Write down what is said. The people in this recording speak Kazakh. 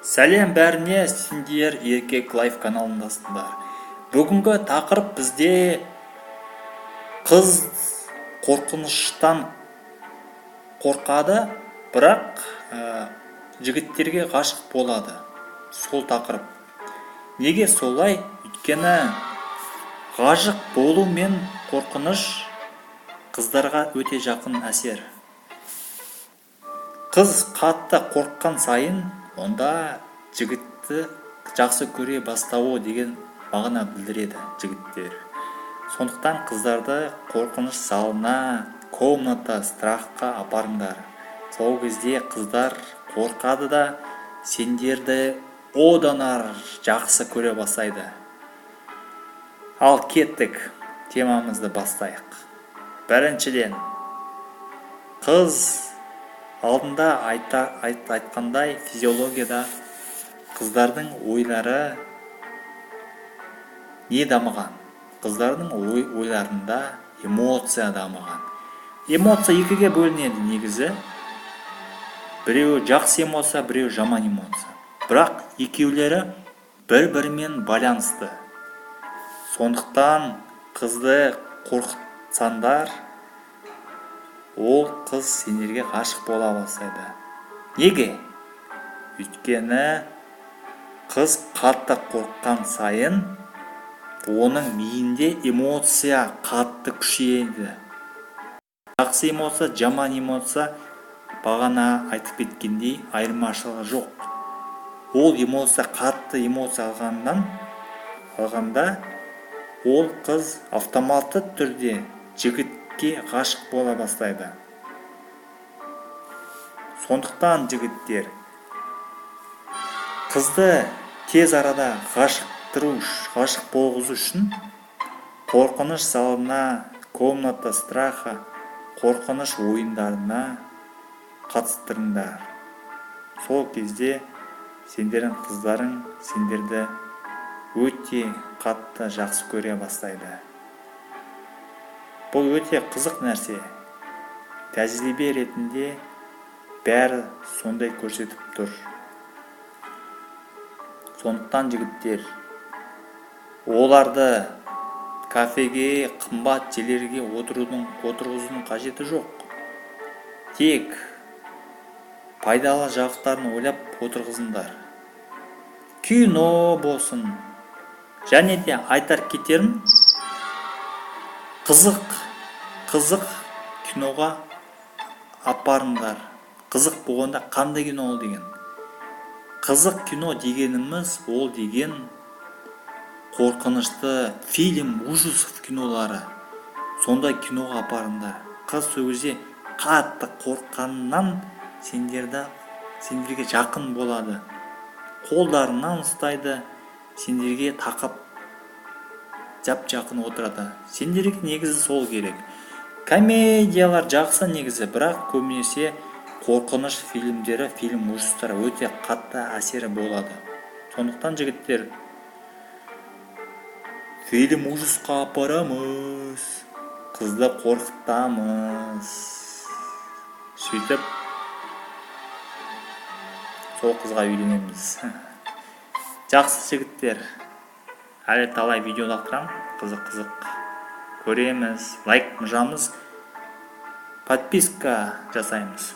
Сәлем бәріне, сендер еркек лайф каналындасыңдар. Бүгінгі тақырып бізде қыз қорқыныштан қорқады, бірақ жігіттерге ғашық болады. Сол тақырып. Неге солай? Өйткені ғашық болу мен қорқыныш қыздарға өте жақын әсер. Қыз қатты қорыққан сайын, онда жігітті жақсы көре бастауы деген мағына білдіреді жігіттер. Сондықтан қыздарды қорқыныш залына, комната страхқа апарыңдар. Сол кезде қыздар қорқады да сендерді одан ары жақсы көре бастайды. Ал кеттік, темамызды бастайық. Біріншіден, қыз алдында айтқандай физиологияда қыздардың ойлары не дамыған? Қыздардың ойларында эмоция дамыған. Эмоция екіге бөлінеді негізі. Біреуі жақсы эмоция, біреуі жаман эмоция. Бірақ екеулері бір-бірімен байланысты. Сондықтан қызды қорқытсаңдар, ол қыз сендерге ғашық бола бастайды. Неге? Өйткені қыз қатты қорыққан сайын оның миінде эмоция қатты күшейеді. Жақсы эмоция, жаман эмоция бағана айтып кеткендей айырмашылығы жоқ. Ол эмоция қатты эмоция алғанда ол қыз автоматты түрде жігітке ғашық бола бастайды. Сондықтан жігіттер, қызды тез арада ғашық болғызу үшін қорқыныш залына, комната страха, қорқыныш ойындарына қатыстырыңдар. Сол кезде сендердің қыздарың сендерді өте қатты жақсы көре бастайды. Бұл өте қызық нәрсе. Тәжірибе ретінде бәрі сондай көрсетіп тұр. Сондықтан жігіттер, оларды кафеге, қымбат жерлерге отырғызудың қажеті жоқ. Тек пайдалы жақтарын ойлап отырғызыңдар. Кино болсын. Және де айтар кетерім, қызық киноға апарыңдар. Қызық болғанда қандай кино ол деген? Қызық кино дегеніміз ол деген қорқынышты фильм, ужасов кинолары. Сондай киноға апарыңдар. Қыз сөзі қатты қорққаннан сендерге жақын болады. Қолдарынан ұстайды, сендерге тақап жап-жақын отырады. Сендерге негізі сол керек. Комедиялар жақсы негізі, бірақ көбінесе қорқыныш фильмдері, фильм ужастары өте қатты әсері болады. Сондықтан жігіттер, фильм ужасқа апарамыз, қызды қорқытамыз. Сөйтіп, сол қызға үйленеміз. Жақсы жігіттер, әлі талай видео лақтырам, қызық көреміз, лайк мұжамыз, подписка жасаймыз.